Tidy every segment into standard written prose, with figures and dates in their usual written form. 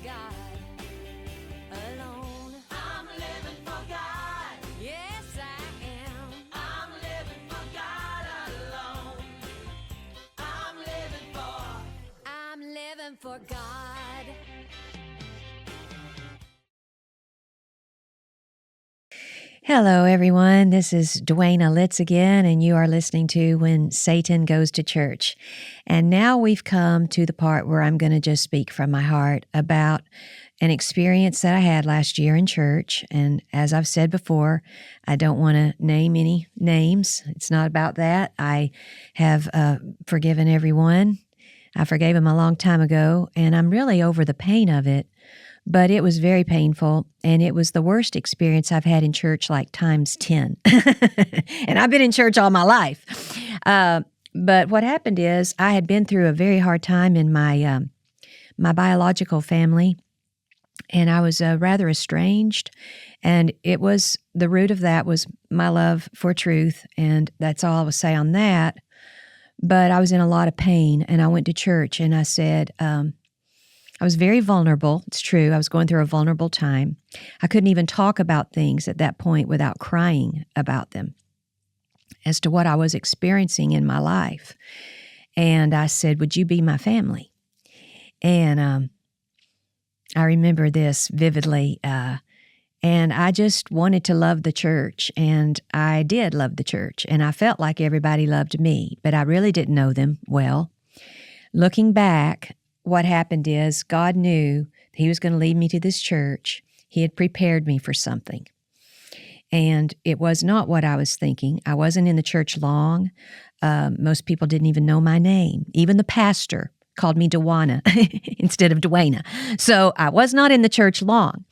God alone. I'm living for God. Yes, I am. I'm living for God alone. I'm living for God. Hello, everyone. This is Dwayna Litz again, and you are listening to When Satan Goes to Church. And now we've come to the part where I'm going to just speak from my heart about an experience that I had last year in church. And as I've said before, I don't want to name any names. It's not about that. I have forgiven everyone. I forgave him a long time ago, and I'm really over the pain of it. But it was very painful, and it was the worst experience I've had in church, like times 10. And I've been in church all my life. But what happened is I had been through a very hard time in my biological family, and I was rather estranged. And it was, the root of that was my love for truth, and that's all I will say on that. But I was in a lot of pain, and I went to church, and I said, I was very vulnerable. It's true. I was going through a vulnerable time. I couldn't even talk about things at that point without crying about them as to what I was experiencing in my life. And I said, would you be my family? And I remember this vividly. And I just wanted to love the church. And I did love the church. And I felt like everybody loved me, but I really didn't know them well. Looking back, what happened is God knew He was going to lead me to this church. He had prepared me for something. And it was not what I was thinking. I wasn't in the church long. Most people didn't even know my name. Even the pastor called me Dwayna instead of Dwayna. So I was not in the church long.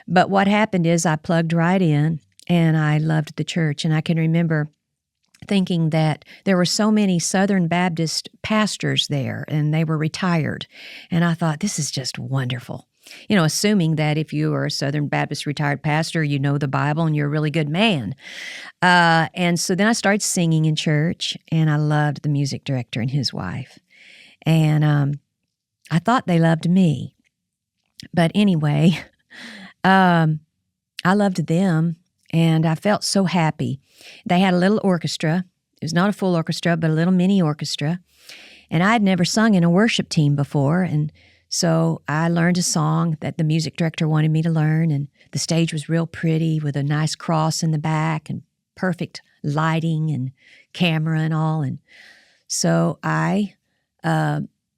But what happened is I plugged right in, and I loved the church. And I can remember thinking that there were so many Southern Baptist pastors there, and they were retired. And I thought, this is just wonderful. You know, assuming that if you are a Southern Baptist retired pastor, you know the Bible and you're a really good man. And so then I started singing in church, and I loved the music director and his wife. And I thought they loved me. But anyway, I loved them, and I felt so happy. They had a little orchestra. It was not a full orchestra, but a little mini orchestra. And I had never sung in a worship team before. And so I learned a song that the music director wanted me to learn. And the stage was real pretty with a nice cross in the back and perfect lighting and camera and all. And so I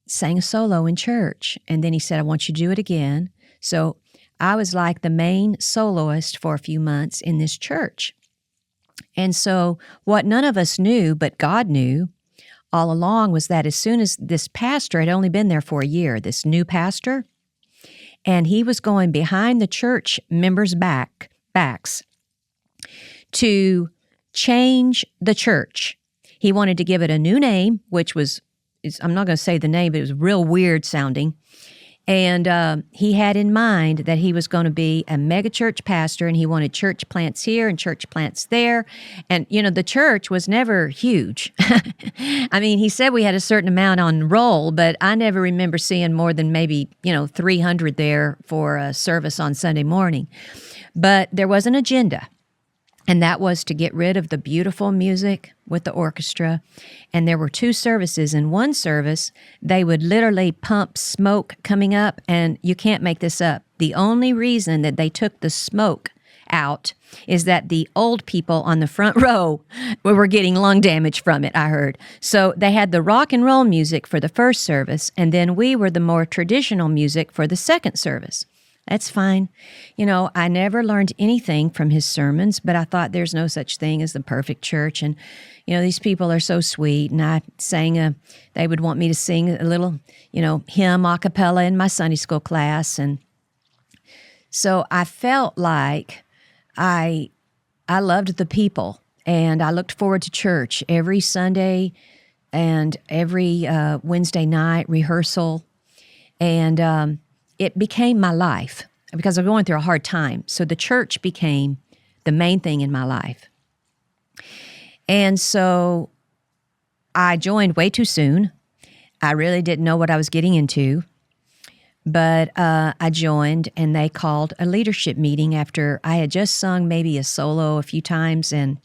sang a solo in church. And then he said, I want you to do it again. So I was like the main soloist for a few months in this church. And so what none of us knew, but God knew all along, was that as soon as this pastor had only been there for a year, this new pastor, and he was going behind the church members' backs to change the church. He wanted to give it a new name, which was, I'm not going to say the name, but it was real weird sounding. And he had in mind that he was going to be a megachurch pastor, and he wanted church plants here and church plants there. And, you know, the church was never huge. I mean, he said we had a certain amount on roll, but I never remember seeing more than maybe, 300 there for a service on Sunday morning. But there was an agenda. And that was to get rid of the beautiful music with the orchestra. And there were two services. In one service, they would literally pump smoke coming up, and you can't make this up. The only reason that they took the smoke out is that the old people on the front row were getting lung damage from it, I heard. So they had the rock and roll music for the first service, and then we were the more traditional music for the second service. That's fine. I never learned anything from his sermons, but I thought there's no such thing as the perfect church. And, these people are so sweet. And I sang they would want me to sing a little, hymn a cappella in my Sunday school class. And so I felt like I loved the people, and I looked forward to church every Sunday and every Wednesday night rehearsal. And, it became my life because I'm going through a hard time. So the church became the main thing in my life. And so I joined way too soon. I really didn't know what I was getting into. But I joined, and they called a leadership meeting after I had just sung maybe a solo a few times, and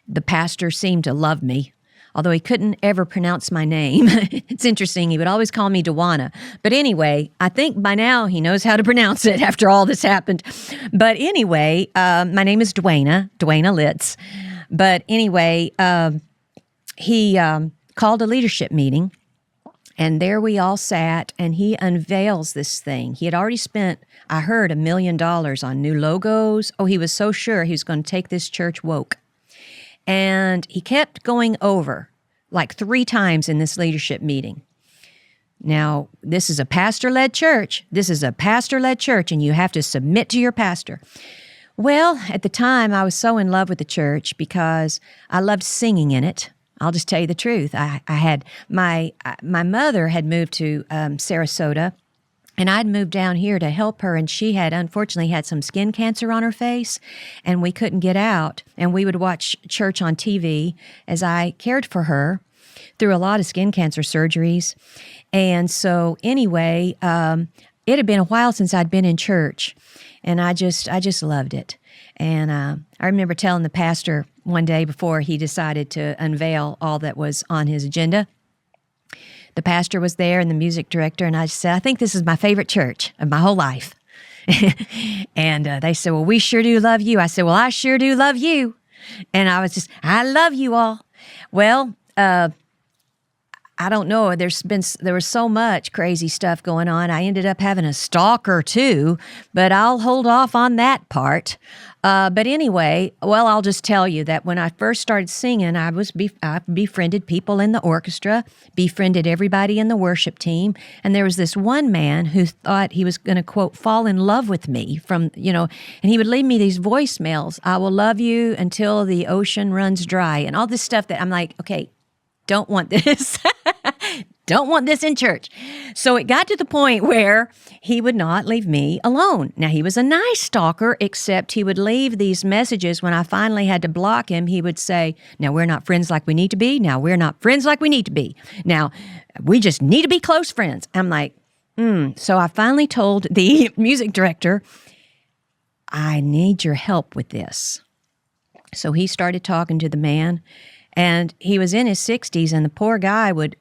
the pastor seemed to love me, although he couldn't ever pronounce my name. It's interesting. He would always call me Dwayna. But anyway, I think by now he knows how to pronounce it after all this happened. But anyway, my name is Dwayna Litz. But anyway, he called a leadership meeting, and there we all sat, and he unveils this thing. He had already spent, I heard, $1 million on new logos. Oh, he was so sure he was going to take this church woke. And he kept going over like 3 times in this leadership meeting. Now, this is a pastor-led church. And you have to submit to your pastor. Well, at the time, I was so in love with the church because I loved singing in it. I'll just tell you the truth. I had my mother had moved to Sarasota, and I'd moved down here to help her, and she had unfortunately had some skin cancer on her face, and we couldn't get out. And we would watch church on TV as I cared for her through a lot of skin cancer surgeries. And so anyway, it had been a while since I'd been in church, and I just loved it. And I remember telling the pastor one day before he decided to unveil all that was on his agenda. The pastor was there and the music director, and I said, I think this is my favorite church of my whole life. And they said, well, we sure do love you. I said, well, I sure do love you. And I was just, I love you all. Well, I don't know. There was so much crazy stuff going on. I ended up having a stalker too, but I'll hold off on that part. But anyway, well, I'll just tell you that when I first started singing, I befriended people in the orchestra, befriended everybody in the worship team, and there was this one man who thought he was going to, quote, fall in love with me and he would leave me these voicemails. I will love you until the ocean runs dry, and all this stuff that I'm like, okay, don't want this. Don't want this in church. So it got to the point where he would not leave me alone. Now, he was a nice stalker, except he would leave these messages. When I finally had to block him, he would say, now, we're not friends like we need to be. Now, we're not friends like we need to be. Now, we just need to be close friends. I'm like, So I finally told the music director, I need your help with this. So he started talking to the man, and he was in his 60s, and the poor guy would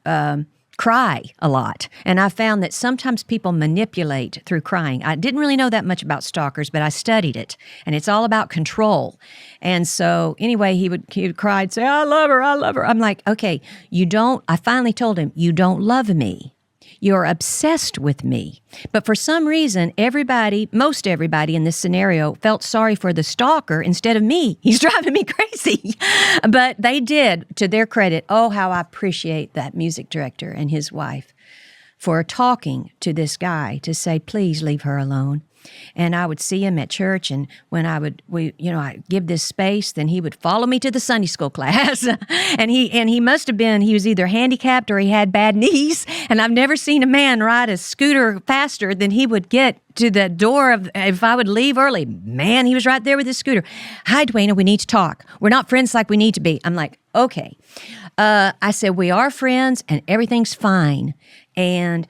cry a lot. And I found that sometimes people manipulate through crying. I didn't really know that much about stalkers, but I studied it, and it's all about control. And so anyway, he would cry and say, I love her, I love her. I'm like, okay, I finally told him, you don't love me. You're obsessed with me. But for some reason, most everybody in this scenario felt sorry for the stalker instead of me. He's driving me crazy. But they did, to their credit. Oh, how I appreciate that music director and his wife for talking to this guy to say, please leave her alone. And I would see him at church, and when I give this space, then he would follow me to the Sunday school class. and he was either handicapped or he had bad knees. And I've never seen a man ride a scooter faster than he would get to the door if I would leave early. Man, he was right there with his scooter. Hi, Dwayna, we need to talk. We're not friends like we need to be. I'm like, okay. I said, we are friends and everything's fine. And,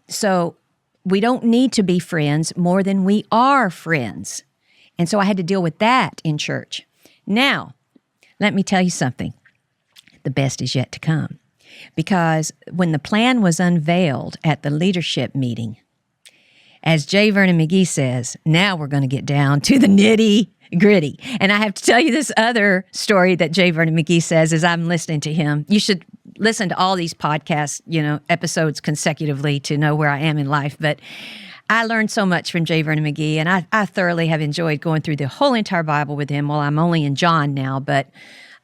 so we don't need to be friends more than we are friends. And so I had to deal with that in church. Now, let me tell you something. The best is yet to come. Because when the plan was unveiled at the leadership meeting, as J. Vernon McGee says, now we're going to get down to the nitty-gritty. And I have to tell you this other story that J. Vernon McGee says as I'm listening to him. You should listen to all these podcast, episodes consecutively to know where I am in life. But I learned so much from J. Vernon McGee, and I thoroughly have enjoyed going through the whole entire Bible with him. Well, I'm only in John now, but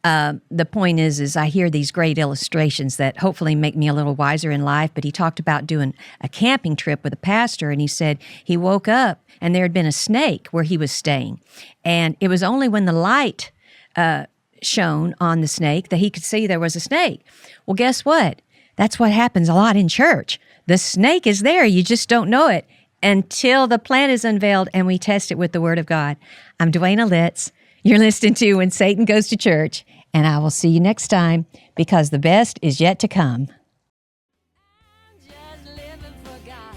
the point is I hear these great illustrations that hopefully make me a little wiser in life. But he talked about doing a camping trip with a pastor, and he said he woke up and there had been a snake where he was staying. And it was only when the light shone on the snake that he could see there was a snake. Well, guess what? That's what happens a lot in church. The snake is there. You just don't know it until the plan is unveiled and we test it with the Word of God. I'm Dwayna Litz. You're listening to When Satan Goes to Church, and I will see you next time because the best is yet to come. I'm just living for God.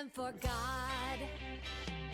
living for God.